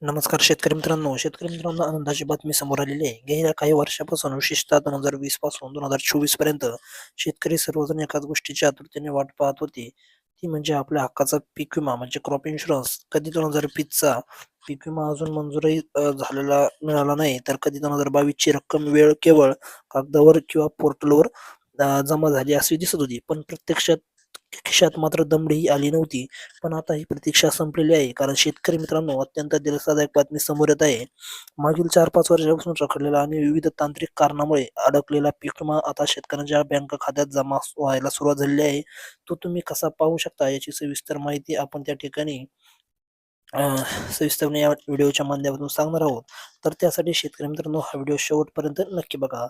नमस्कार शेतकरी मित्रांनो, आनंदाची बातमी समोर आलेली आहे. गेल्या काही वर्षापासून विशेषतः 2020 पासून 2024 पर्यंत शेतकरी सर्वजण एकाच गोष्टीची आतुरतेने वाट पाहत होते. ती म्हणजे आपल्या हक्काचा पीक विमा म्हणजे क्रॉप इन्शुरन्स. कधी 2020चा पीक विमा अजून मंजूरही झालेला मिळाला नाही, तर कधी 2022 ची रक्कम वेळ केवळ कागदावर किंवा पोर्टलवर जमा झाली अशी दिसत होती. पण प्रत्यक्षात खिशात मात्र दमडीही आली नव्हती. पण आता ही प्रतीक्षा संपलेली आहे. कारण शेतकरी मित्रांनो, अत्यंत दिलासादायक बातमी समोर येत आहे. मागील 4-5 वर्षापासून रखडलेला आणि विविध तांत्रिक कारणामुळे अडकलेला पीक विमा आता शेतकऱ्यांच्या बँक खात्यात जमा व्हायला सुरुवात झालेली आहे. तो तुम्ही कसा पाहू शकता याची सविस्तर माहिती आपण त्या ठिकाणी अ, सविस्तरपणे या व्हिडिओच्या माध्यमातून सांगणार आहोत. तर त्यासाठी शेतकरी मित्रांनो, हा व्हिडिओ शेवटपर्यंत नक्की बघा.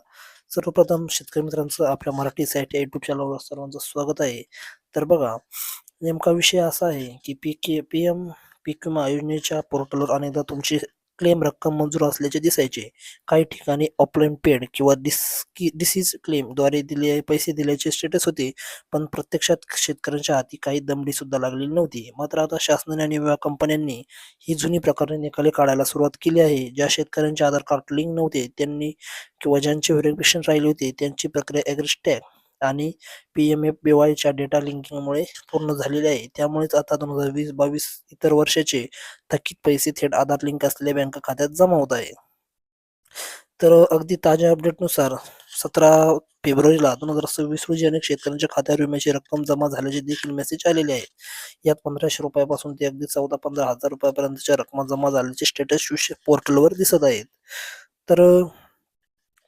सर्वप्रथम शेतकरी मित्रांचं आपल्या मराठी साईट या यूट्यूब चॅनलवर सर्वांचं स्वागत आहे. तर बघा, नेमका विषय असा आहे की पीएम पीक विमा योजनेच्या पोर्टलवर अनेकदा तुमची क्लेम रक्कम मंजूर असल्याचे दिसायचे. काही ठिकाणी ऑफलाईन पेड किंवा डिसीज क्लेम द्वारे पैसे दिल्याचे स्टेटस होते. पण प्रत्यक्षात शेतकऱ्यांच्या हाती काही दमडी सुद्धा लागलेली नव्हती. मात्र आता शासनाने आणि विमा कंपन्यांनी ही जुनी प्रकरणे निकाली काढायला सुरुवात केली आहे. ज्या शेतकऱ्यांचे आधार कार्ड लिंक नव्हते त्यांनी किंवा ज्यांचे व्हेरिफिकेशन राहिले होते त्यांची प्रक्रिया ॲग्रीस्टॅग आणि पी-एम-एफ-बी-वायच्या डेटा लिंकिंगमुळे पूर्ण झालेली आहे. त्यामुळेच आता 2020-22 इतर वर्षाचे थकीत पैसे थेट आधार लिंक असलेल्या बँक खात्यात जमा होत आहे. तर अगदी ताज्या अपडेटनुसार 17 फेब्रुवारीला 2026 रोजी अनेक शेतकऱ्यांच्या खात्यावर विम्याची रक्कम जमा झाल्याचे देखील मेसेज आलेले आहेत. यात ₹1,500 पासून ते अगदी 14-15 हजार रुपयापर्यंतच्या रकमा जमा झाल्याचे स्टेटस पोर्टलवर दिसत आहेत. तर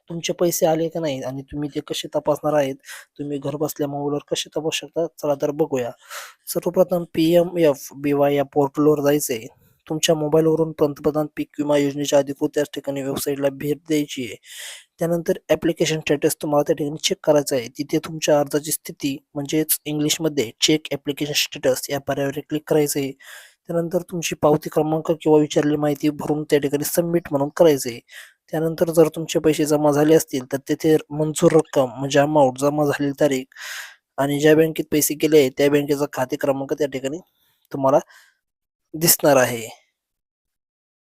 तुमचे पैसे आले का नाही आणि तुम्ही ते कसे तपासणार आहेत? तुम्ही घरबसल्या मोबाईलवर कसे तपासू शकता? चला तर बघूया. सर्वप्रथम पी-एम-एफ-बी-वाय या पोर्टलवर जायचंय. तुमच्या मोबाईलवरून पंतप्रधान पीक विमा योजनेच्या अधिकृत त्याच ठिकाणी वेबसाईटला भेट द्यायची आहे. त्यानंतर ॲप्लिकेशन स्टेटस तुम्हाला त्या ठिकाणी चेक करायचं आहे. तिथे तुमच्या अर्जाची स्थिती म्हणजेच इंग्लिशमध्ये चेक ॲप्लिकेशन स्टेटस या पर्यायावर क्लिक करायचं आहे. त्यानंतर तुमची पावती क्रमांक किंवा विचारलेली माहिती भरून त्या ठिकाणी सबमिट म्हणून करायचं आहे. त्यानंतर जर तुमचे पैसे जमा झाले असतील, तर तिथे मंजूर रक्कम म्हणजे अमाउंट, जमा झालेली तारीख आणि ज्या बँकेत पैसे गेले त्या बँकेचा खाते क्रमांक त्या ठिकाणी तुम्हाला दिसणार आहे.